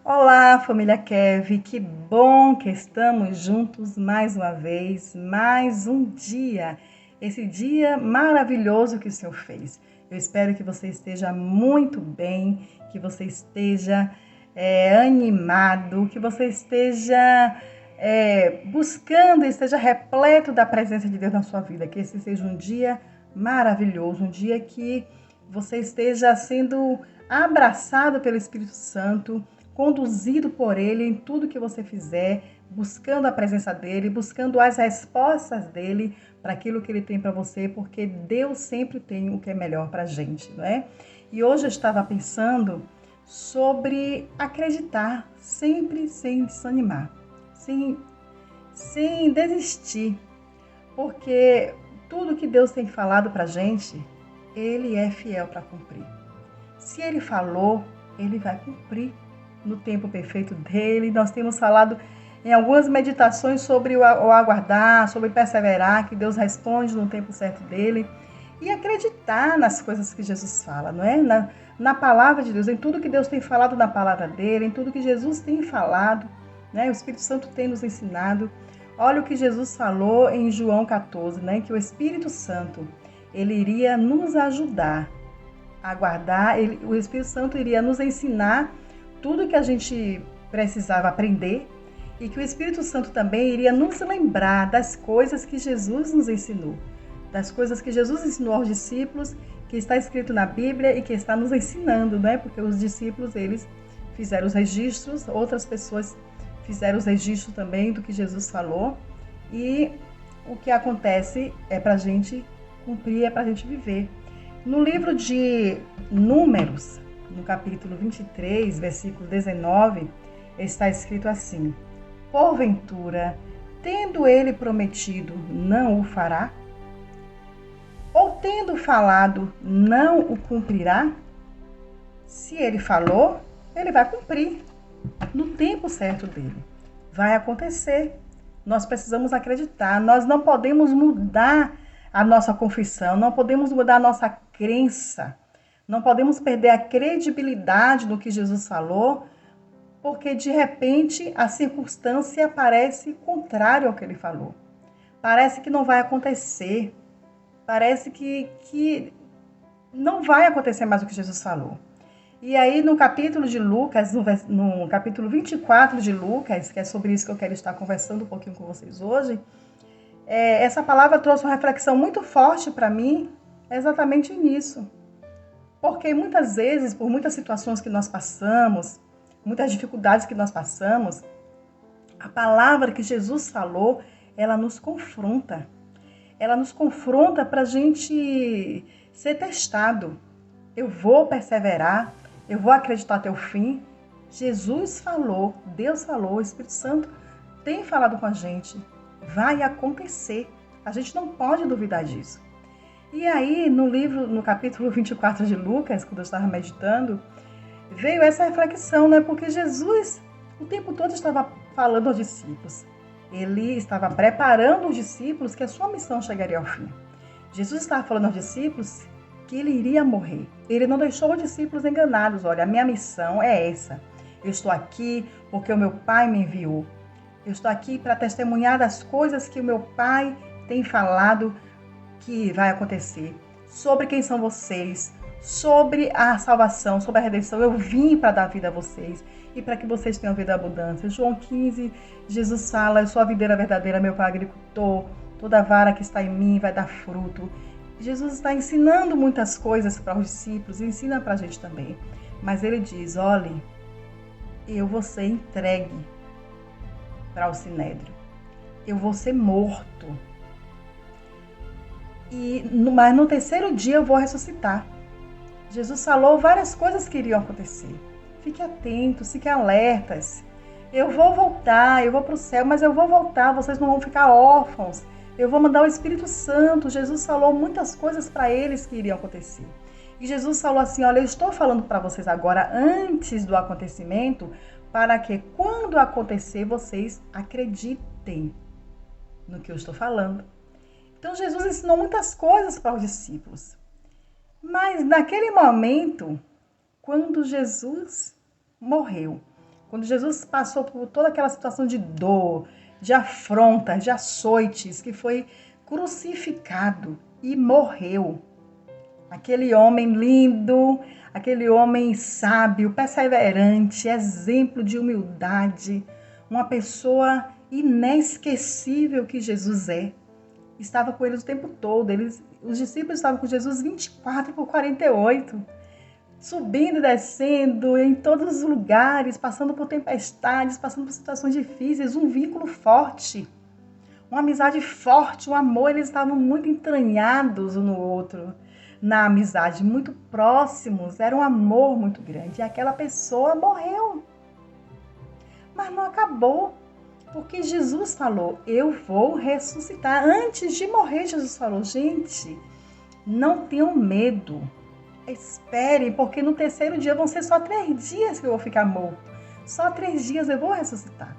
Olá, família Kev, que bom que estamos juntos mais uma vez, mais um dia, esse dia maravilhoso que o Senhor fez. Eu espero que você esteja muito bem, que você esteja animado, que você esteja buscando, esteja repleto da presença de Deus na sua vida, que esse seja um dia maravilhoso, um dia que você esteja sendo abraçado pelo Espírito Santo, conduzido por Ele em tudo que você fizer, buscando a presença dEle, buscando as respostas dEle para aquilo que Ele tem para você, porque Deus sempre tem o que é melhor para a gente, não é? E hoje eu estava pensando sobre acreditar, sempre sem desanimar, sem desistir, porque tudo que Deus tem falado para a gente, Ele é fiel para cumprir. Se Ele falou, Ele vai cumprir no tempo perfeito dele. Nós temos falado em algumas meditações sobre o aguardar, sobre perseverar, que Deus responde no tempo certo dele. E acreditar nas coisas que Jesus fala, não é? Na palavra de Deus, em tudo que Deus tem falado na palavra dele, em tudo que Jesus tem falado, né? O Espírito Santo tem nos ensinado. Olha o que Jesus falou em João 14, né? Que o Espírito Santo, ele iria nos ajudar a guardar, o Espírito Santo iria nos ensinar tudo que a gente precisava aprender e que o Espírito Santo também iria nos lembrar das coisas que Jesus nos ensinou, das coisas que Jesus ensinou aos discípulos, que está escrito na Bíblia e que está nos ensinando, né? Porque os discípulos, eles fizeram os registros, outras pessoas fizeram os registros também do que Jesus falou e o que acontece é para a gente cumprir, é para a gente viver. No livro de Números, no capítulo 23, versículo 19, está escrito assim: porventura, tendo ele prometido, não o fará? Ou tendo falado, não o cumprirá? Se ele falou, ele vai cumprir no tempo certo dele. Vai acontecer. Nós precisamos acreditar. Nós não podemos mudar a nossa confissão, não podemos mudar a nossa crença. Não podemos perder a credibilidade do que Jesus falou, porque de repente a circunstância parece contrária ao que ele falou. Parece que não vai acontecer. Parece que não vai acontecer mais o que Jesus falou. E aí no capítulo de Lucas, no capítulo 24 de Lucas, que é sobre isso que eu quero estar conversando um pouquinho com vocês hoje, essa palavra trouxe uma reflexão muito forte para mim, exatamente nisso. Porque muitas vezes, por muitas situações que nós passamos, muitas dificuldades que nós passamos, a palavra que Jesus falou, ela nos confronta. Ela nos confronta para a gente ser testado. Eu vou perseverar, eu vou acreditar até o fim. Jesus falou, Deus falou, o Espírito Santo tem falado com a gente. Vai acontecer. A gente não pode duvidar disso. E aí, no capítulo 24 de Lucas, quando eu estava meditando, veio essa reflexão, né? Porque Jesus, o tempo todo, estava falando aos discípulos. Ele estava preparando os discípulos que a sua missão chegaria ao fim. Jesus estava falando aos discípulos que ele iria morrer. Ele não deixou os discípulos enganados. Olha, a minha missão é essa. Eu estou aqui porque o meu Pai me enviou. Eu estou aqui para testemunhar das coisas que o meu Pai tem falado que vai acontecer, sobre quem são vocês, sobre a salvação, sobre a redenção. Eu vim para dar vida a vocês e para que vocês tenham vida abundância. João 15, Jesus fala: eu sou a videira verdadeira, meu Pai agricultor, toda vara que está em mim vai dar fruto. Jesus está ensinando muitas coisas para os discípulos, ensina para a gente também. Mas ele diz: olhe, eu vou ser entregue para o Sinédrio. Eu vou ser morto. Mas no terceiro dia eu vou ressuscitar. Jesus falou várias coisas que iriam acontecer. Fique atentos, fique alertas. Eu vou voltar, eu vou para o céu, mas eu vou voltar, vocês não vão ficar órfãos. Eu vou mandar o Espírito Santo. Jesus falou muitas coisas para eles que iriam acontecer. E Jesus falou assim: olha, eu estou falando para vocês agora antes do acontecimento, para que quando acontecer vocês acreditem no que eu estou falando. Então Jesus ensinou muitas coisas para os discípulos. Mas naquele momento, quando Jesus morreu, quando Jesus passou por toda aquela situação de dor, de afronta, de açoites, que foi crucificado e morreu. Aquele homem lindo, aquele homem sábio, perseverante, exemplo de humildade, uma pessoa inesquecível que Jesus é. Estava com eles o tempo todo. Os discípulos estavam com Jesus 24/48, subindo e descendo em todos os lugares, passando por tempestades, passando por situações difíceis, um vínculo forte, uma amizade forte, um amor. Eles estavam muito entranhados um no outro, na amizade, muito próximos, era um amor muito grande. E aquela pessoa morreu, mas não acabou. Porque Jesus falou, eu vou ressuscitar. Antes de morrer, Jesus falou, gente, não tenham medo. Espere, porque no terceiro dia vão ser só 3 dias que eu vou ficar morto. Só 3 dias eu vou ressuscitar.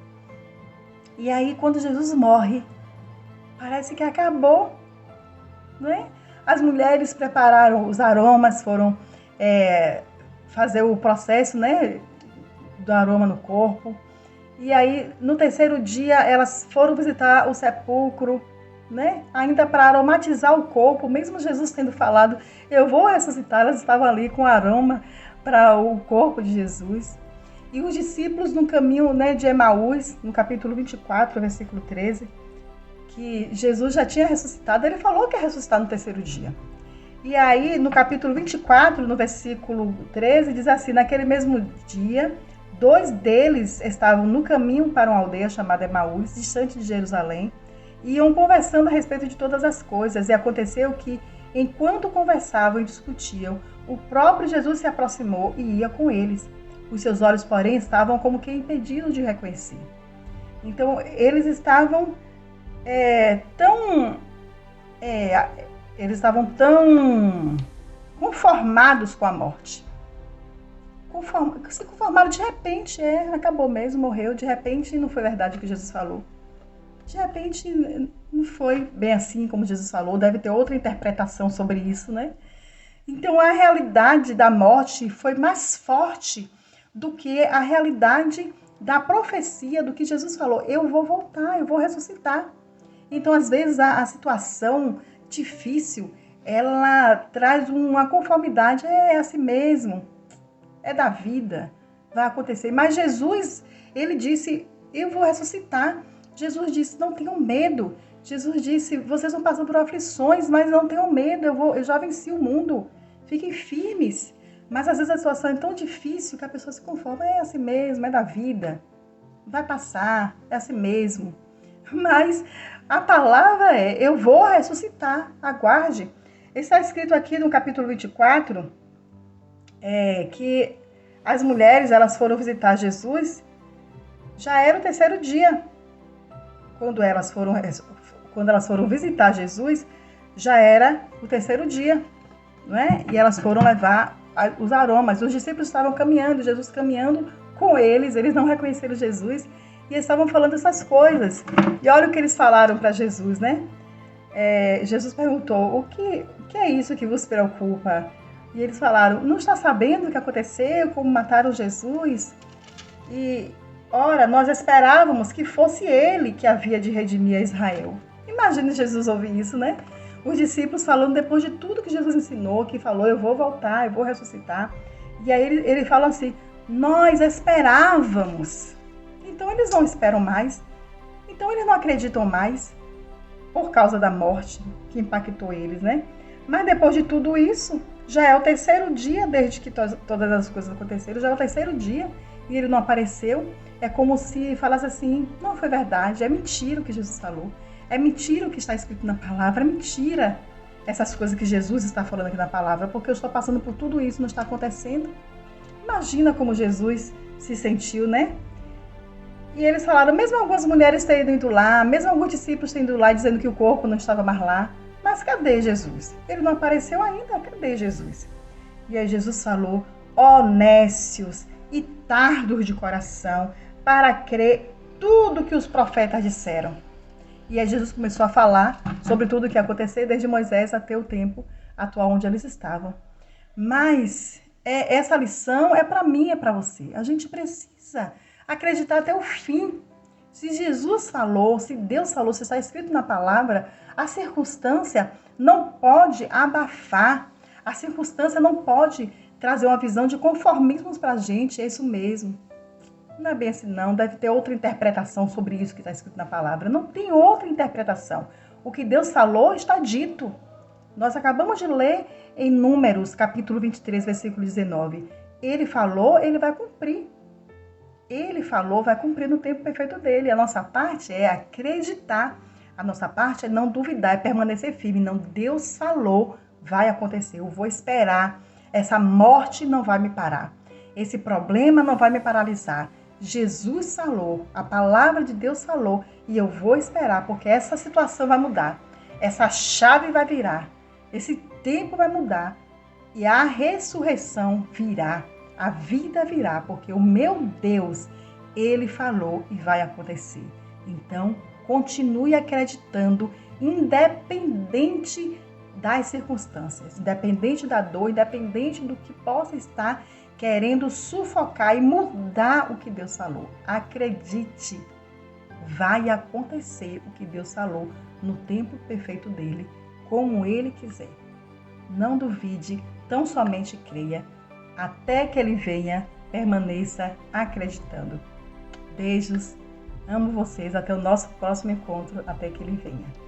E aí, quando Jesus morre, parece que acabou, não é? As mulheres prepararam os aromas, foram fazer o processo, né, do aroma no corpo. E aí, no terceiro dia, elas foram visitar o sepulcro, né? Ainda para aromatizar o corpo, mesmo Jesus tendo falado, eu vou ressuscitar, elas estavam ali com aroma para o corpo de Jesus. E os discípulos no caminho, né, de Emaús, no capítulo 24, versículo 13, que Jesus já tinha ressuscitado, ele falou que ia ressuscitar no terceiro dia. E aí, no capítulo 24, no versículo 13, diz assim, naquele mesmo dia, 2 deles estavam no caminho para uma aldeia chamada Emaús, distante de Jerusalém, e iam conversando a respeito de todas as coisas. E aconteceu que, enquanto conversavam e discutiam, o próprio Jesus se aproximou e ia com eles. Os seus olhos, porém, estavam como que impedidos de reconhecer. Então, eles estavam tão conformados com a morte. Se conformaram de repente, acabou mesmo, morreu, de repente não foi verdade o que Jesus falou. De repente não foi bem assim como Jesus falou, deve ter outra interpretação sobre isso, né? Então a realidade da morte foi mais forte do que a realidade da profecia, do que Jesus falou, eu vou voltar, eu vou ressuscitar. Então às vezes a situação difícil, ela traz uma conformidade, é assim mesmo. É da vida, vai acontecer. Mas Jesus, ele disse, eu vou ressuscitar. Jesus disse, não tenham medo. Jesus disse, vocês vão passar por aflições, mas não tenham medo, eu já venci o mundo. Fiquem firmes. Mas às vezes a situação é tão difícil que a pessoa se conforma, é assim mesmo, é da vida. Vai passar, é assim mesmo. Mas a palavra é, eu vou ressuscitar, aguarde. Está escrito aqui no capítulo 24, que as mulheres, elas foram visitar Jesus, já era o terceiro dia. Quando elas foram visitar Jesus, já era o terceiro dia, não é? E elas foram levar os aromas. Os discípulos estavam caminhando, Jesus caminhando com eles não reconheceram Jesus e eles estavam falando essas coisas. E olha o que eles falaram para Jesus, né? Jesus perguntou, o que é isso que vos preocupa? E eles falaram, não está sabendo o que aconteceu, como mataram Jesus? E, ora, nós esperávamos que fosse ele que havia de redimir a Israel. Imagine Jesus ouvir isso, né? Os discípulos falando depois de tudo que Jesus ensinou, que falou, eu vou voltar, eu vou ressuscitar. E aí ele fala assim, nós esperávamos. Então eles não esperam mais. Então eles não acreditam mais por causa da morte que impactou eles, né? Mas depois de tudo isso, já é o terceiro dia desde que todas as coisas aconteceram, já é o terceiro dia e ele não apareceu. É como se falasse assim, não foi verdade, é mentira o que Jesus falou, é mentira o que está escrito na palavra, é mentira essas coisas que Jesus está falando aqui na palavra, porque eu estou passando por tudo isso, não está acontecendo. Imagina como Jesus se sentiu, né? E eles falaram, mesmo algumas mulheres tendo ido lá, mesmo alguns discípulos tendo ido lá dizendo que o corpo não estava mais lá, mas cadê Jesus? Ele não apareceu ainda, cadê Jesus? E aí Jesus falou, ó nécios e tardos de coração, para crer tudo que os profetas disseram. E aí Jesus começou a falar sobre tudo o que ia acontecer, desde Moisés até o tempo atual onde eles estavam. Mas essa lição é para mim, é para você. A gente precisa acreditar até o fim. Se Jesus falou, se Deus falou, se está escrito na palavra, a circunstância não pode abafar, a circunstância não pode trazer uma visão de conformismos para a gente, é isso mesmo. Não é bem assim não, deve ter outra interpretação sobre isso que está escrito na palavra. Não tem outra interpretação. O que Deus falou está dito. Nós acabamos de ler em Números, capítulo 23, versículo 19. Ele falou, ele vai cumprir. Ele falou, vai cumprir no tempo perfeito dele. A nossa parte é acreditar. A nossa parte é não duvidar, é permanecer firme. Não, Deus falou, vai acontecer. Eu vou esperar. Essa morte não vai me parar. Esse problema não vai me paralisar. Jesus falou, a palavra de Deus falou, e eu vou esperar, porque essa situação vai mudar. Essa chave vai virar. Esse tempo vai mudar. E a ressurreição virá. A vida virá, porque o meu Deus, Ele falou e vai acontecer. Então, continue acreditando, independente das circunstâncias, independente da dor, independente do que possa estar querendo sufocar e mudar o que Deus falou. Acredite, vai acontecer o que Deus falou no tempo perfeito dele, como Ele quiser. Não duvide, tão somente creia. Até que Ele venha, permaneça acreditando. Beijos, amo vocês, até o nosso próximo encontro, até que Ele venha.